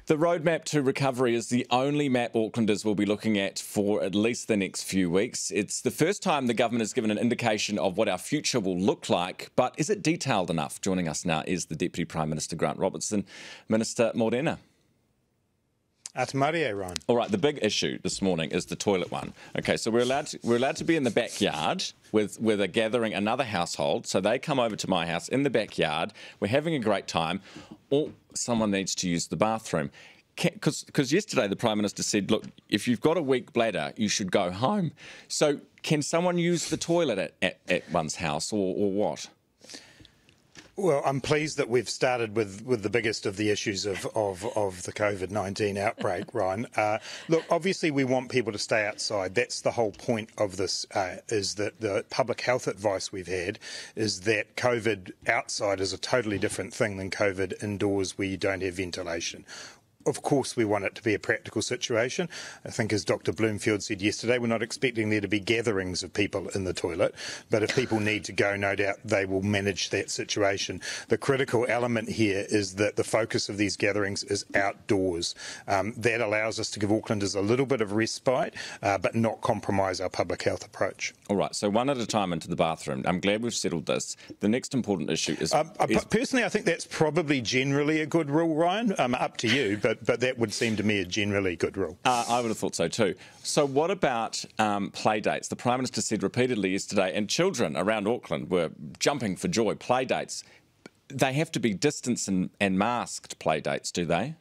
The roadmap to recovery is the only map Aucklanders will be looking at for at least the next few weeks. It's the first time the government has given an indication of what our future will look like, but is it detailed enough? Joining us now is the Deputy Prime Minister, Grant Robertson. Minister, Morena. Ata maria, Ryan. All right, the big issue this morning is the toilet one. Okay, so we're allowed to be in the backyard with a gathering, another household. So they come over to my house in the backyard. We're having a great time. Or someone needs to use the bathroom. Because yesterday the Prime Minister said, look, if you've got a weak bladder, you should go home. So can someone use the toilet at one's house or what? Well, I'm pleased that we've started with the biggest of the issues of the COVID-19 outbreak, Ryan. Look, obviously we want people to stay outside. That's the whole point of this, is that the public health advice we've had is that COVID outside is a totally different thing than COVID indoors where you don't have ventilation. Of course, we want it to be a practical situation. I think, as Dr. Bloomfield said yesterday, we're not expecting there to be gatherings of people in the toilet. But if people need to go, no doubt they will manage that situation. The critical element here is that the focus of these gatherings is outdoors. That allows us to give Aucklanders a little bit of respite, but not compromise our public health approach. All right, so one at a time into the bathroom. I'm glad we've settled this. The next important issue is... Personally, I think that's probably generally a good rule, Ryan. Up to you, but that would seem to me a generally good rule. I would have thought so too. So what about play dates? The Prime Minister said repeatedly yesterday, and children around Auckland were jumping for joy, play dates. They have to be distance and masked play dates, do they?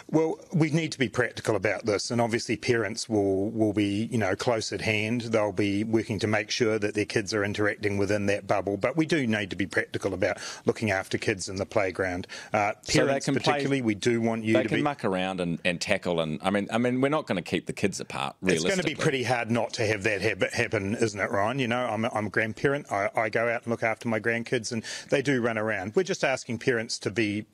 Well, we need to be practical about this, and obviously parents will be, close at hand. They'll be working to make sure that their kids are interacting within that bubble, but we do need to be practical about looking after kids in the playground. Parents, so particularly, we do want you to be... They can muck around and tackle, and I mean, we're not going to keep the kids apart, realistically. It's going to be pretty hard not to have that happen, isn't it, Ryan? I'm a grandparent. I go out and look after my grandkids, and they do run around. We're just asking parents to be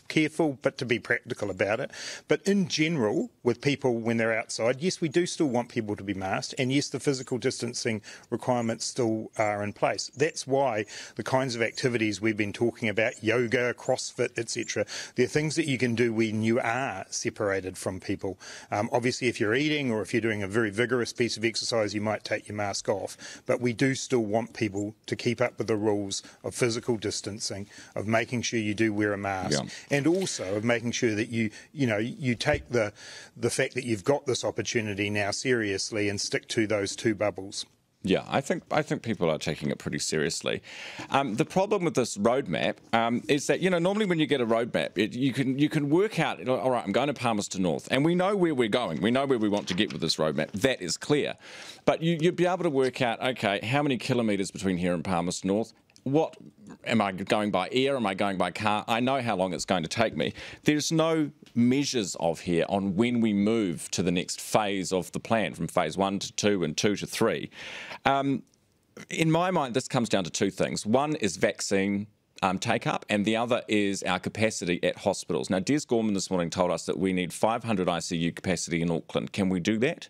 careful, but to be practical about it. But in general, with people when they're outside, yes, we do still want people to be masked, and yes, the physical distancing requirements still are in place. That's why the kinds of activities we've been talking about, yoga, CrossFit, etc., they're things that you can do when you are separated from people. Obviously, if you're eating or if you're doing a very vigorous piece of exercise, you might take your mask off. But we do still want people to keep up with the rules of physical distancing, of making sure you do wear a mask, and also of making sure that you take the fact that you've got this opportunity now seriously and stick to those two bubbles. Yeah, I think people are taking it pretty seriously. The problem with this roadmap is that, normally when you get a roadmap, you can work out, all right, I'm going to Palmerston North, and we know where we're going. We know where we want to get with this roadmap. That is clear. But you'd be able to work out, okay, how many kilometres between here and Palmerston North? What am I going by air? Am I going by car? I know how long it's going to take me. There's no measures of here on when we move to the next phase of the plan, from phase 1 to 2 and 2 to 3. In my mind, this comes down to two things. One is vaccine take-up, and the other is our capacity at hospitals. Now, Des Gorman this morning told us that we need 500 ICU capacity in Auckland. Can we do that?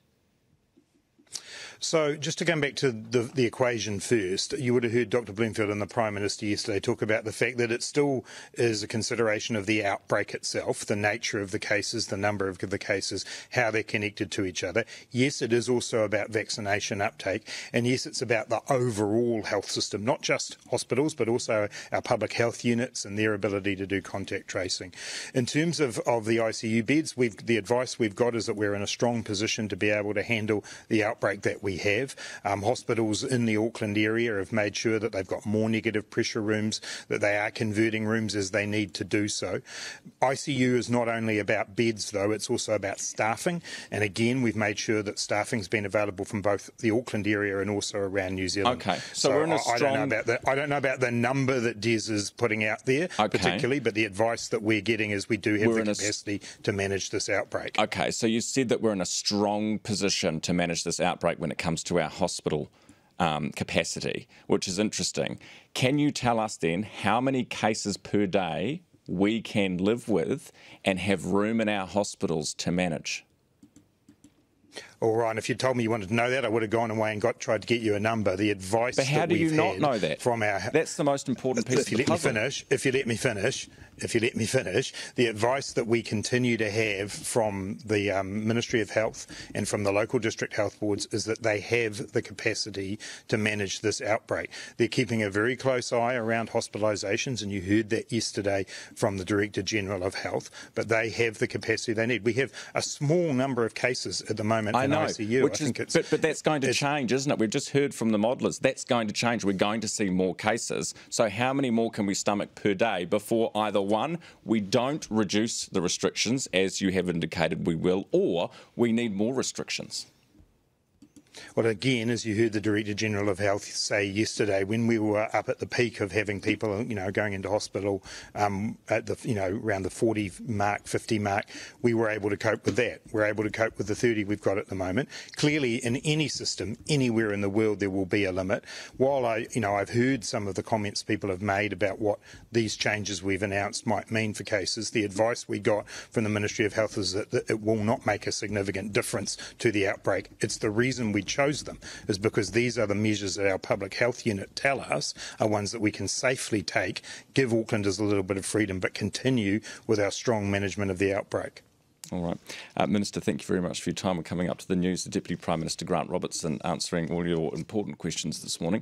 So just to come back to the equation first, you would have heard Dr. Bloomfield and the Prime Minister yesterday talk about the fact that it still is a consideration of the outbreak itself, the nature of the cases, the number of the cases, how they're connected to each other. Yes, it is also about vaccination uptake, and yes, it's about the overall health system, not just hospitals, but also our public health units and their ability to do contact tracing. In terms of the ICU beds, the advice we've got is that we're in a strong position to be able to handle the outbreak that we have. Hospitals in the Auckland area have made sure that they've got more negative pressure rooms, that they are converting rooms as they need to do so. ICU is not only about beds, though, it's also about staffing. And again, we've made sure that staffing's been available from both the Auckland area and also around New Zealand. Okay, so we're in a strong... I don't know about the number that Des is putting out there, particularly, but the advice that we're getting is we do have the capacity to manage this outbreak. Okay, so you said that we're in a strong position to manage this outbreak when it comes to our hospital capacity, which is interesting. Can you tell us then how many cases per day we can live with and have room in our hospitals to manage? All right, if you told me you wanted to know that, I would have gone away and tried to get you a number. The advice but how that do we've you not had know that? From our... That's the most important piece of the puzzle. If you let me finish, if you let me finish, the advice that we continue to have from the Ministry of Health and from the local district health boards is that they have the capacity to manage this outbreak. They're keeping a very close eye around hospitalisations, and you heard that yesterday from the Director General of Health, but they have the capacity they need. We have a small number of cases at the moment in ICU. But that's going to change, isn't it? We've just heard from the modellers. That's going to change. We're going to see more cases. So how many more can we stomach per day before either one, we don't reduce the restrictions, as you have indicated we will, or we need more restrictions? Well, again, as you heard the Director General of Health say yesterday, when we were up at the peak of having people, going into hospital at the, around the 40 mark, 50 mark, we were able to cope with that. We're able to cope with the 30 we've got at the moment. Clearly, in any system, anywhere in the world, there will be a limit. While I've heard some of the comments people have made about what these changes we've announced might mean for cases, the advice we got from the Ministry of Health is that it will not make a significant difference to the outbreak. It's the reason we chose them is because these are the measures that our public health unit tell us are ones that we can safely take, give Aucklanders a little bit of freedom, but continue with our strong management of the outbreak. All right. Minister, thank you very much for your time. We're coming up to the news. The Deputy Prime Minister, Grant Robertson, answering all your important questions this morning.